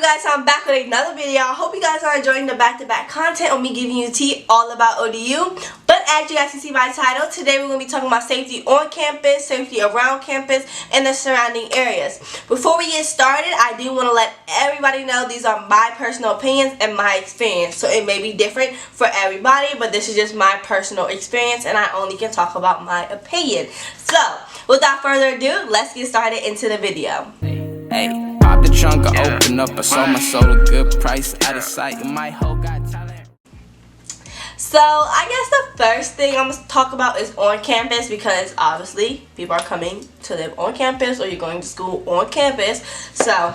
guys, I'm back with another video. I hope you guys are enjoying the back-to-back content on me giving you tea all about ODU. But as you guys can see by the title, today we're going to be talking about safety on campus, safety around campus, and the surrounding areas. Before we get started, I do want to let everybody know these are my personal opinions and my experience. So it may be different for everybody, but this is just my personal experience and I only can talk about my opinion. So without further ado, let's get started into the video. Hey. Pop the trunk, I open up, I sold my soul a good price, out of sight, and my whole got talent. So I guess the first thing I'm going to talk about is on campus, because obviously people are coming to live on campus or you're going to school on campus. So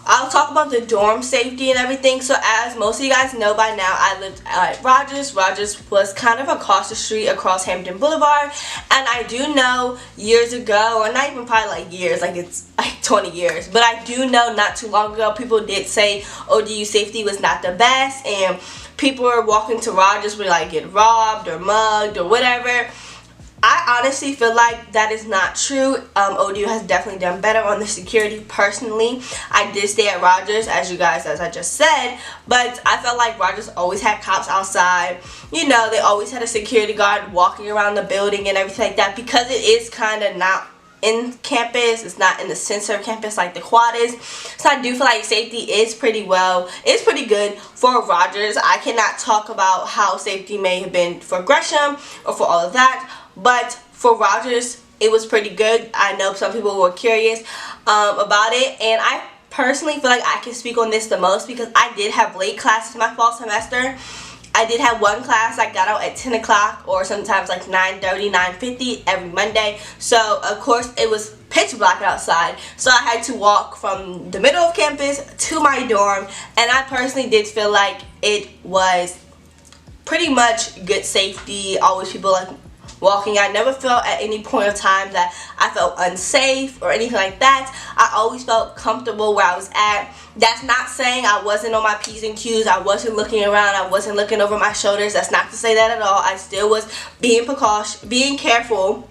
I'll talk about the dorm safety and everything. So as most of you guys know by now, I lived at Rogers. Rogers was kind of across the street, across Hampton Boulevard. And I do know years ago, or not even probably like years, like it's like 20 years. But I do know not too long ago, people did say ODU safety was not the best. And people were walking to Rogers would like get robbed or mugged or whatever. I honestly feel like that is not true. ODU has definitely done better on the security personally. I did stay at Rogers, as I just said, but I felt like Rogers always had cops outside. You know, they always had a security guard walking around the building and everything like that, because it is kind of not in campus. It's not in the center of campus like the quad is. So I do feel like safety is pretty good for Rogers. I cannot talk about how safety may have been for Gresham or for all of that, but for Rogers it was pretty good. I know some people were curious about it, and I personally feel like I can speak on this the most because I did have late classes my fall semester. I did have one class I got out at 10 o'clock or sometimes like 9:30, 9:50 every Monday. So of course it was pitch black outside. So I had to walk from the middle of campus to my dorm, and I personally did feel like it was pretty much good safety. Always people like walking. I never felt at any point of time that I felt unsafe or anything like that. I always felt comfortable where I was at. That's not saying I wasn't on my P's and Q's. I wasn't looking around. I wasn't looking over my shoulders. That's not to say that at all. I still was being careful.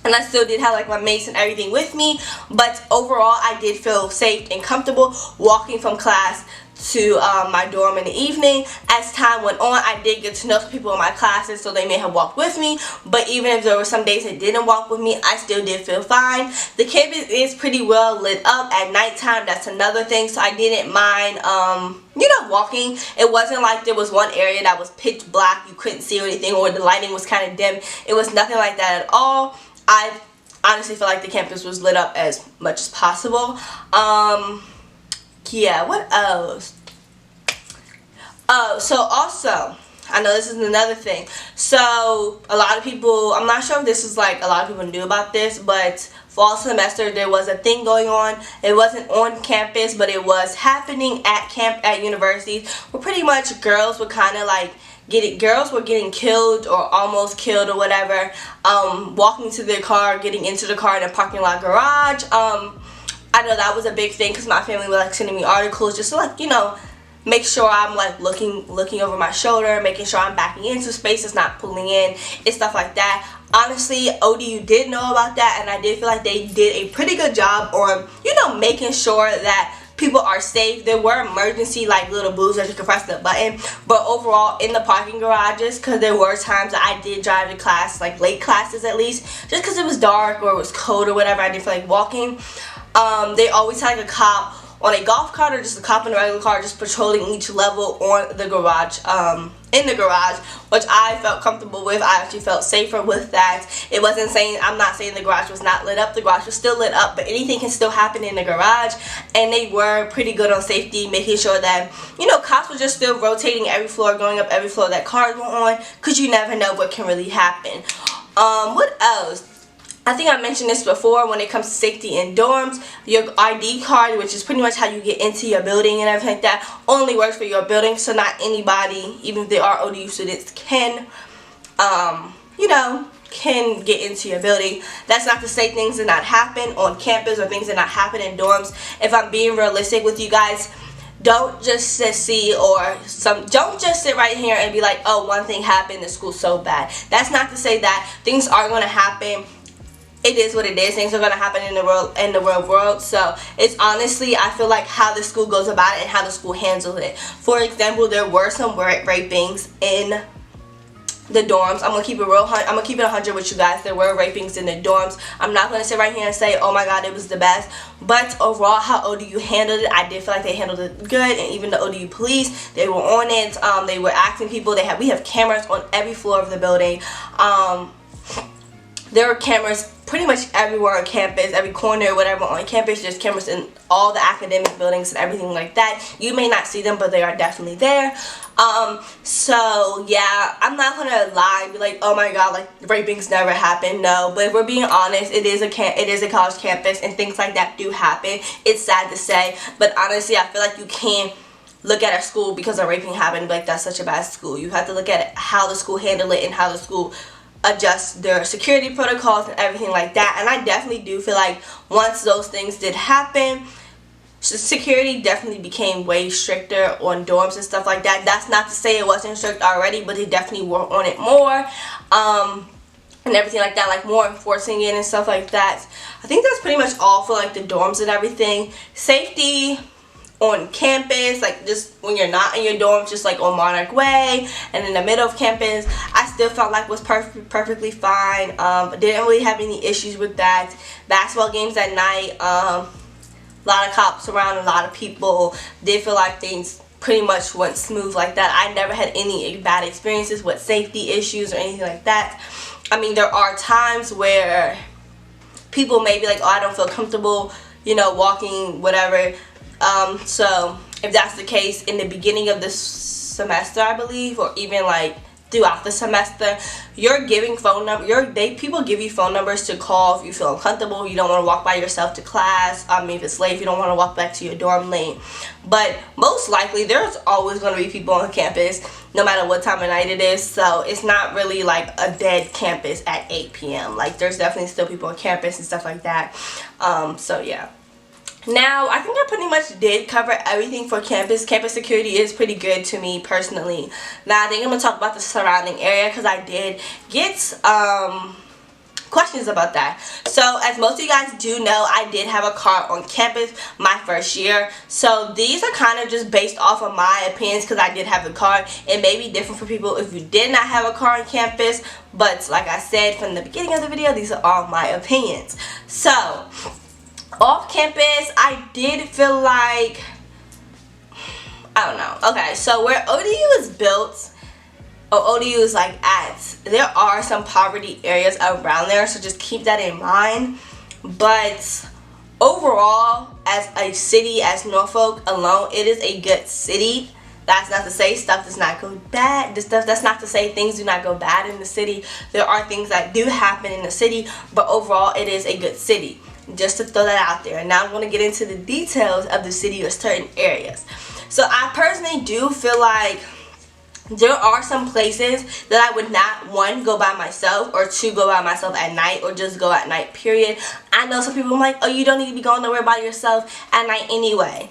And I still did have like my mace and everything with me. But overall, I did feel safe and comfortable walking from class to my dorm in the evening. As time went on, I did get to know some people in my classes, so they may have walked with me. But even if there were some days that didn't walk with me, I still did feel fine. The campus is pretty well lit up at nighttime. That's another thing, so I didn't mind walking. It wasn't like there was one area that was pitch black, you couldn't see anything, or the lighting was kind of dim. It was nothing like that at all. I honestly feel like the campus was lit up as much as possible. Yeah, what else? Oh, so also, I know this is another thing. So a lot of people, I'm not sure if this is like a lot of people knew about this, but fall semester there was a thing going on. It wasn't on campus, but it was happening at universities, where pretty much girls were kind of like girls were getting killed or almost killed or whatever, walking to their car, getting into the car in a parking lot garage. I know that was a big thing because my family was like sending me articles just to like, make sure I'm like looking over my shoulder, making sure I'm backing into spaces, not pulling in, and stuff like that. Honestly, ODU did know about that, and I did feel like they did a pretty good job on, making sure that people are safe. There were emergency like little booths that you could press the button, but overall in the parking garages, because there were times that I did drive to class, like late classes at least, just because it was dark or it was cold or whatever, I didn't feel like walking. They always had like a cop on a golf cart or just a cop in a regular car just patrolling each level on the garage, in the garage, which I felt comfortable with. I actually felt safer with that. It wasn't saying, I'm not saying the garage was not lit up. The garage was still lit up, but anything can still happen in the garage, and they were pretty good on safety, making sure that, cops were just still rotating every floor, going up every floor that cars were on, because you never know what can really happen. What else? I think I mentioned this before. When it comes to safety in dorms, your ID card, which is pretty much how you get into your building and everything like that, only works for your building. So not anybody, even if they are ODU students, can get into your building. That's not to say things did not happen on campus or things did not happen in dorms. If I'm being realistic with you guys, don't just don't just sit right here and be like, oh, one thing happened, the school's so bad. That's not to say that things are going to happen it is what it is. Things are gonna happen in the real world. So it's honestly, I feel like how the school goes about it and how the school handles it. For example, there were some rapings in the dorms. I'm gonna keep it real. I'm gonna keep it 100 with you guys. There were rapings in the dorms. I'm not gonna sit right here and say, oh my god, it was the best. But overall, how ODU handled it, I did feel like they handled it good. And even the ODU police, they were on it. They were asking people. We have cameras on every floor of the building. There were cameras pretty much everywhere on campus, every corner, whatever on campus. There's cameras in all the academic buildings and everything like that. You may not see them, but they are definitely there. So yeah, I'm not gonna lie and be like, oh my god, like rapings never happen. No, but if we're being honest, it is a college campus and things like that do happen. It's sad to say, but honestly, I feel like you can't look at a school because a raping happened like that's such a bad school. You have to look at how the school handled it and how the school adjust their security protocols and everything like that. And I definitely do feel like once those things did happen, security definitely became way stricter on dorms and stuff like that. That's not to say it wasn't strict already, but they definitely were on it more, and everything like that, like more enforcing it and stuff like that. I think that's pretty much all for like the dorms and everything. Safety on campus, like just when you're not in your dorm, just like on Monarch Way and in the middle of campus, I still felt like was perfectly fine. Didn't really have any issues with that. Basketball games at night, a lot of cops around, a lot of people. Did feel like things pretty much went smooth like that. I never had any bad experiences with safety issues or anything like that. I mean, there are times where people may be like, oh, I don't feel comfortable, you know, walking, whatever. So if that's the case in the beginning of this semester, I believe, or even like throughout the semester, you're giving people give you phone numbers to call if you feel uncomfortable, you don't want to walk by yourself to class. If it's late, you don't want to walk back to your dorm late. But most likely there's always going to be people on campus no matter what time of night it is. So it's not really like a dead campus at 8 p.m. Like there's definitely still people on campus and stuff like that. So yeah. Now, I think I pretty much did cover everything for campus. Campus security is pretty good to me personally. Now, I think I'm going to talk about the surrounding area because I did get questions about that. So, as most of you guys do know, I did have a car on campus my first year. So, these are kind of just based off of my opinions because I did have a car. It may be different for people if you did not have a car on campus. But, like I said from the beginning of the video, these are all my opinions. So, off campus, I did feel like, I don't know. Okay, so where ODU is built, or ODU is like at, there are some poverty areas around there, so just keep that in mind. But overall, as a city, as Norfolk alone, it is a good city. That's not to say stuff does not go bad. That's not to say things do not go bad in the city. There are things that do happen in the city, but overall, it is a good city. Just to throw that out there. Now I'm going to get into the details of the city or certain areas. So I personally do feel like there are some places that I would not, one, go by myself, or two, go by myself at night, or just go at night, period. I know some people are like, oh, you don't need to be going nowhere by yourself at night anyway.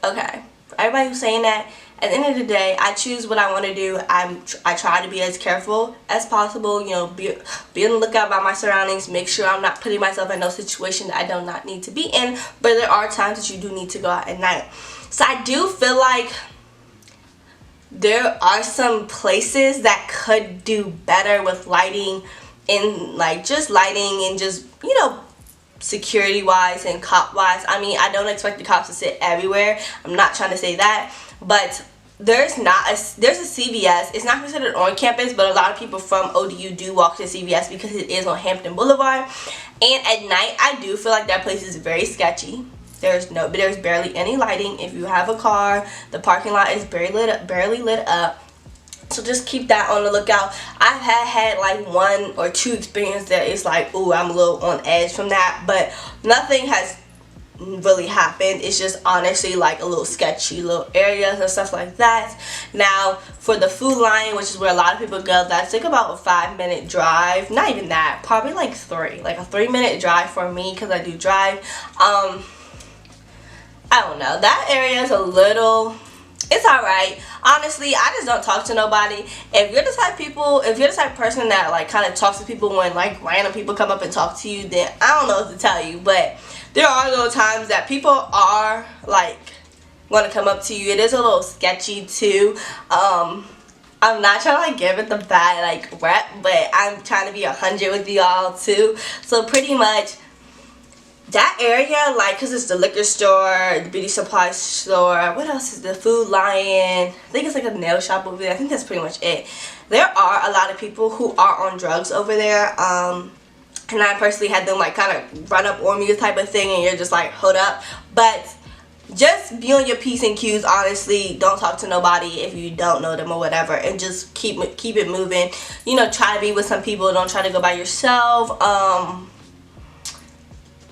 Okay, for everybody who's saying that, at the end of the day, I choose what I want to do. I try to be as careful as possible, you know, be on the lookout by my surroundings, make sure I'm not putting myself in no situation that I do not need to be in, but there are times that you do need to go out at night. So I do feel like there are some places that could do better with lighting and like just lighting and just, you know, security wise and cop wise. I mean, I don't expect the cops to sit everywhere. I'm not trying to say that, but there's a CVS. It's not considered on campus, but a lot of people from ODU do walk to CVS because it is on Hampton Boulevard. And at night, I do feel like that place is very sketchy. There's barely any lighting. If you have a car, the parking lot is barely lit up. So just keep that on the lookout. I've had like 1 or 2 experiences that it's like, ooh, I'm a little on edge from that, but nothing has really happened. It's just honestly like a little sketchy little areas and stuff like that. Now for the Food Lion, which is where a lot of people go, that's like about a 5-minute drive. Not even that, probably like 3, like a 3-minute drive for me because I do drive. I don't know, that area is a little, It's alright. Honestly, I just don't talk to nobody. If you're the type of person that like kind of talks to people when like random people come up and talk to you, then I don't know what to tell you. But there are little times that people are like want to come up to you. It is a little sketchy too. I'm not trying to like give it the bad like rep, but I'm trying to be 100 with y'all too. So pretty much that area, like, cause it's the liquor store, the beauty supply store, what else is the Food Lion, I think it's like a nail shop over there. I think that's pretty much it. There are a lot of people who are on drugs over there, and I personally had them like kind of run up on me type of thing, and you're just like, hold up. But just be on your P's and Q's, honestly. Don't talk to nobody if you don't know them or whatever, and just keep it moving. You know, try to be with some people. Don't try to go by yourself.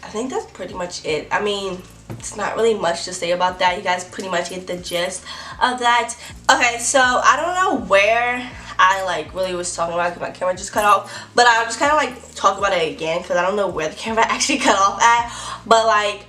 I think that's pretty much it. I mean, it's not really much to say about that. You guys pretty much get the gist of that. Okay, so I don't know where I like really was talking about because my camera just cut off, but I'll just kind of like talk about it again because I don't know where the camera actually cut off at. But like,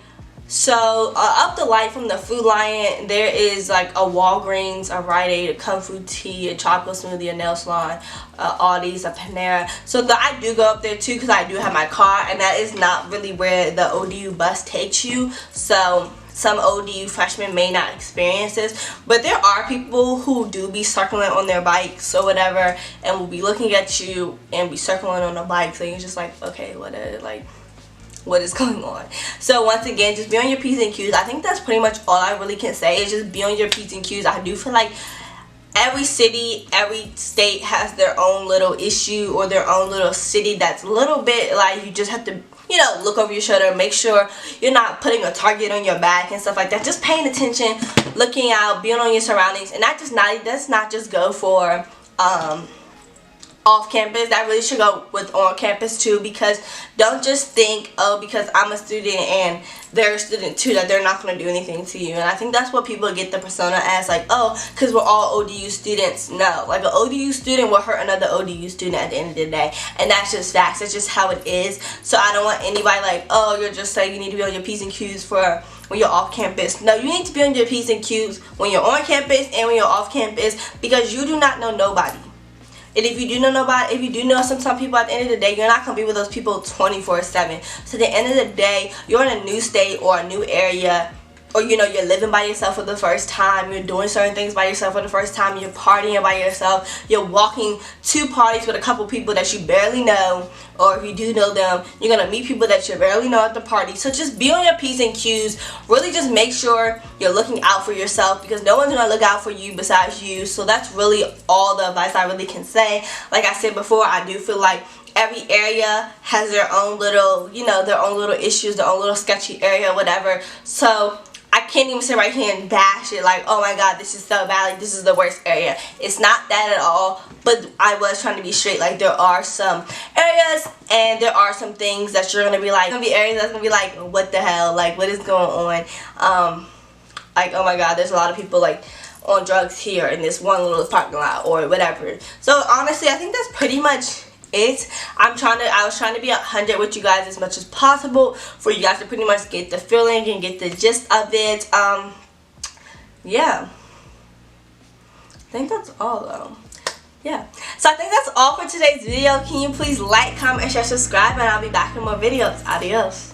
so up the light from the Food Lion, there is like a Walgreens, a Rite Aid, a Kung Fu Tea, a chocolate smoothie, a nail salon, Aldi's, a Panera. So I do go up there too because I do have my car, and that is not really where the ODU bus takes you. So some ODU freshmen may not experience this, but there are people who do be circling on their bikes or whatever, and will be looking at you and be circling on the bike. So you're just like, okay, what is going on? So once again, just be on your P's and Q's. I think that's pretty much all I really can say, is just be on your P's and Q's. I do feel like every city, every state has their own little issue or their own little city that's a little bit like, you just have to, you know, look over your shoulder, make sure you're not putting a target on your back and stuff like that. Just paying attention, looking out, being on your surroundings. And that's not just go for off campus. That really should go with on campus too, because don't just think, oh, because I'm a student and they're a student too, that they're not going to do anything to you. And I think that's what people get the persona as, like, oh, because we're all ODU students. No, like, an ODU student will hurt another ODU student at the end of the day, and that's just facts. That's just how it is. So I don't want anybody like, oh, you're just saying you need to be on your P's and Q's for when you're off campus. No, you need to be on your P's and Q's when you're on campus and when you're off campus, because you do not know nobody. And if you do know nobody, if you do know some people, at the end of the day, you're not going to be with those people 24/7. So at the end of the day, you're in a new state or a new area, or, you know, you're living by yourself for the first time, you're doing certain things by yourself for the first time, you're partying by yourself, you're walking to parties with a couple people that you barely know, or if you do know them, you're going to meet people that you barely know at the party. So just be on your P's and Q's. Really just make sure you're looking out for yourself, because no one's going to look out for you besides you. So that's really all the advice I really can say. Like I said before, I do feel like every area has their own little, you know, their own little issues, their own little sketchy area, whatever. So I can't even sit right here and bash it like, oh my god, this is so bad, like, this is the worst area. It's not that at all, but I was trying to be straight. Like, there are some areas and there are some things that you're going to be like, going to be areas that's going to be like, what the hell, like, what is going on? Like, oh my god, there's a lot of people like on drugs here in this one little parking lot or whatever. So honestly, I think that's pretty much it. I was trying to be 100 with you guys as much as possible for you guys to pretty much get the feeling and get the gist of it. Yeah, I think that's all though. Yeah, so I think that's all for today's video. Can you please like, comment, and share, subscribe, and I'll be back with more videos. Adios.